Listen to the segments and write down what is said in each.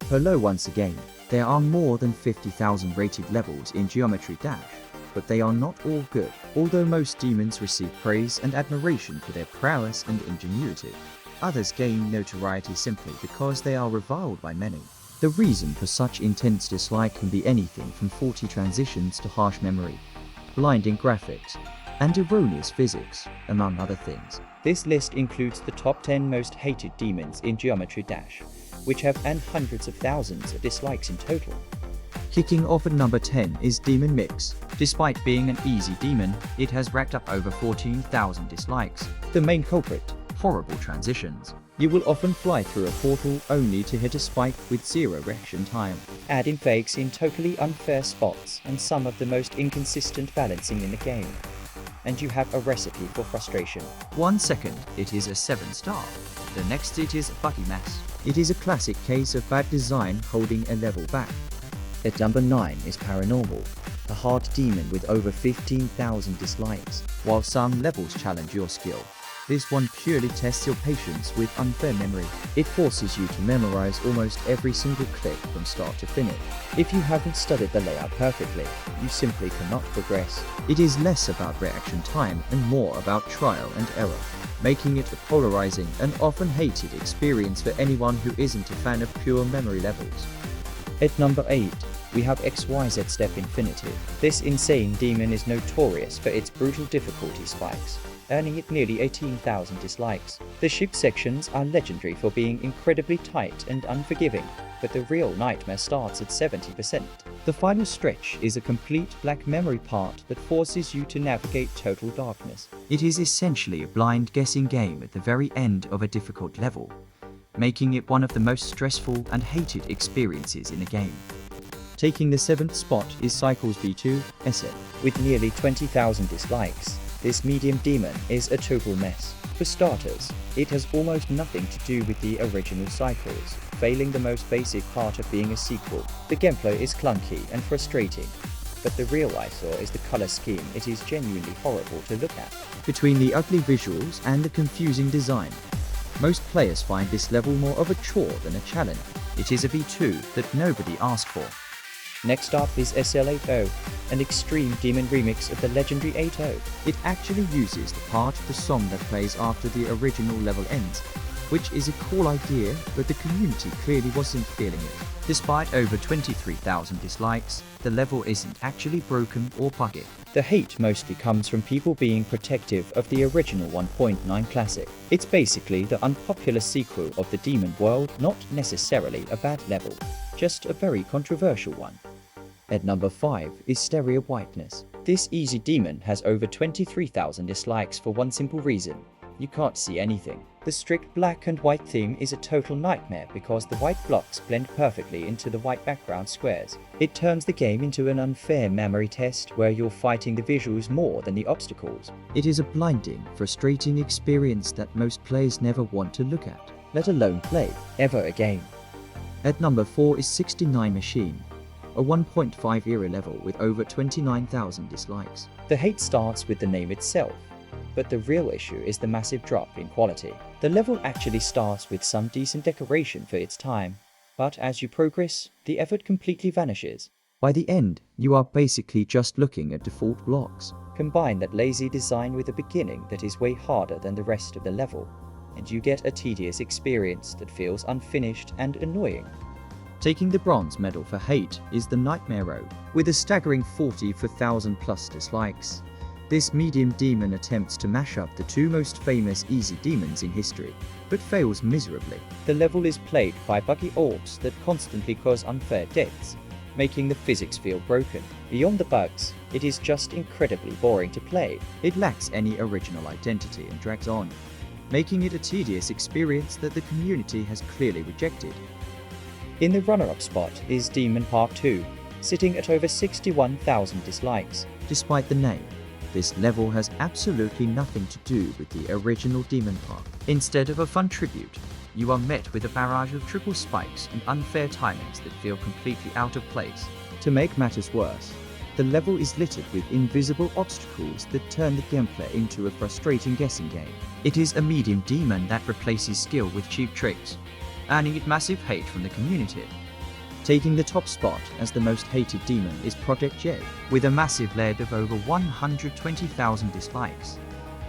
Hello once again. There are more than 50,000 rated levels in Geometry Dash, but they are not all good, although most demons receive praise and admiration for their prowess and ingenuity. Others gain notoriety simply because they are reviled by many. The reason for such intense dislike can be anything from faulty transitions to harsh memory, blinding graphics, and erroneous physics, among other things. This list includes the top 10 most hated demons in Geometry Dash, which have earned hundreds of thousands of dislikes in total. Kicking off at number 10 is Demon Mix. Despite being an easy demon, it has racked up over 14,000 dislikes. The main culprit: horrible transitions. You will often fly through a portal only to hit a spike with zero reaction time. Add-in fakes in totally unfair spots and some of the most inconsistent balancing in the game, and you have a recipe for frustration. 1 second, it is a 7-star. The next it is a buggy mess. It is a classic case of bad design holding a level back. At number 9 is Paranormal, a hard demon with over 15,000 dislikes. While some levels challenge your skill, this one purely tests your patience with unfair memory. It forces you to memorize almost every single click from start to finish. If you haven't studied the layout perfectly, you simply cannot progress. It is less about reaction time and more about trial and error, making it a polarizing and often hated experience for anyone who isn't a fan of pure memory levels. At number 8, we have XYZ Step Infinitive. This insane demon is notorious for its brutal difficulty spikes, earning it nearly 18,000 dislikes. The ship sections are legendary for being incredibly tight and unforgiving, but the real nightmare starts at 70%. The final stretch is a complete black memory part that forces you to navigate total darkness. It is essentially a blind guessing game at the very end of a difficult level, making it one of the most stressful and hated experiences in the game. Taking the 7th spot is Cycles V2 SF. With nearly 20,000 dislikes, this medium demon is a total mess. For starters, it has almost nothing to do with the original Cycles, failing the most basic part of being a sequel. The gameplay is clunky and frustrating, but the real eyesore is the color scheme. It is genuinely horrible to look at. Between the ugly visuals and the confusing design, most players find this level more of a chore than a challenge. It is a V2 that nobody asked for. Next up is SL80, an extreme demon remix of the legendary 8-0. It actually uses the part of the song that plays after the original level ends, which is a cool idea, but the community clearly wasn't feeling it. Despite over 23,000 dislikes, the level isn't actually broken or buggy. The hate mostly comes from people being protective of the original 1.9 classic. It's basically the unpopular sequel of the Demon World, not necessarily a bad level, just a very controversial one. At number 5 is Stereo Whiteness. This easy demon has over 23,000 dislikes for one simple reason: you can't see anything. The strict black and white theme is a total nightmare because the white blocks blend perfectly into the white background squares. It turns the game into an unfair memory test where you're fighting the visuals more than the obstacles. It is a blinding, frustrating experience that most players never want to look at, let alone play, ever again. At number 4 is 69 Machine, a 1.5 era level with over 29,000 dislikes. The hate starts with the name itself, but the real issue is the massive drop in quality. The level actually starts with some decent decoration for its time, but as you progress, the effort completely vanishes. By the end, you are basically just looking at default blocks. Combine that lazy design with a beginning that is way harder than the rest of the level, and you get a tedious experience that feels unfinished and annoying. Taking the bronze medal for hate is the Nightmare Road, with a staggering 40,000 plus dislikes. This medium demon attempts to mash up the two most famous easy demons in history, but fails miserably. The level is plagued by buggy orbs that constantly cause unfair deaths, making the physics feel broken. Beyond the bugs, it is just incredibly boring to play. It lacks any original identity and drags on, making it a tedious experience that the community has clearly rejected. In the runner-up spot is Demon Park 2, sitting at over 61,000 dislikes. Despite the name, this level has absolutely nothing to do with the original Demon Park. Instead of a fun tribute, you are met with a barrage of triple spikes and unfair timings that feel completely out of place. To make matters worse, the level is littered with invisible obstacles that turn the gameplay into a frustrating guessing game. It is a medium demon that replaces skill with cheap tricks, earning it massive hate from the community. Taking the top spot as the most hated demon is Project J, with a massive lead of over 120,000 dislikes.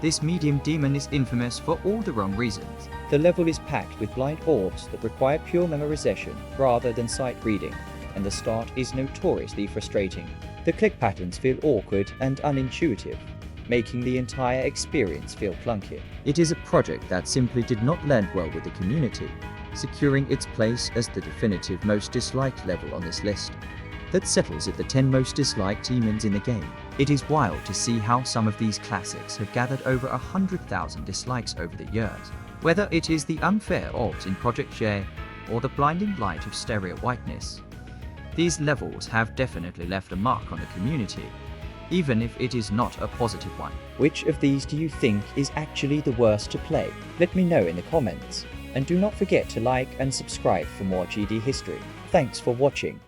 This medium demon is infamous for all the wrong reasons. The level is packed with blind orbs that require pure memorization rather than sight reading, and the start is notoriously frustrating. The click patterns feel awkward and unintuitive, making the entire experience feel clunky. It is a project that simply did not land well with the community, securing its place as the definitive most disliked level on this list. That settles at the 10 most disliked demons in the game. It is wild to see how some of these classics have gathered over 100,000 dislikes over the years. Whether it is the unfair odds in Project J or the blinding light of stereo whiteness, these levels have definitely left a mark on the community, even if it is not a positive one. Which of these do you think is actually the worst to play? Let me know in the comments. And do not forget to like and subscribe for more GD history. Thanks for watching.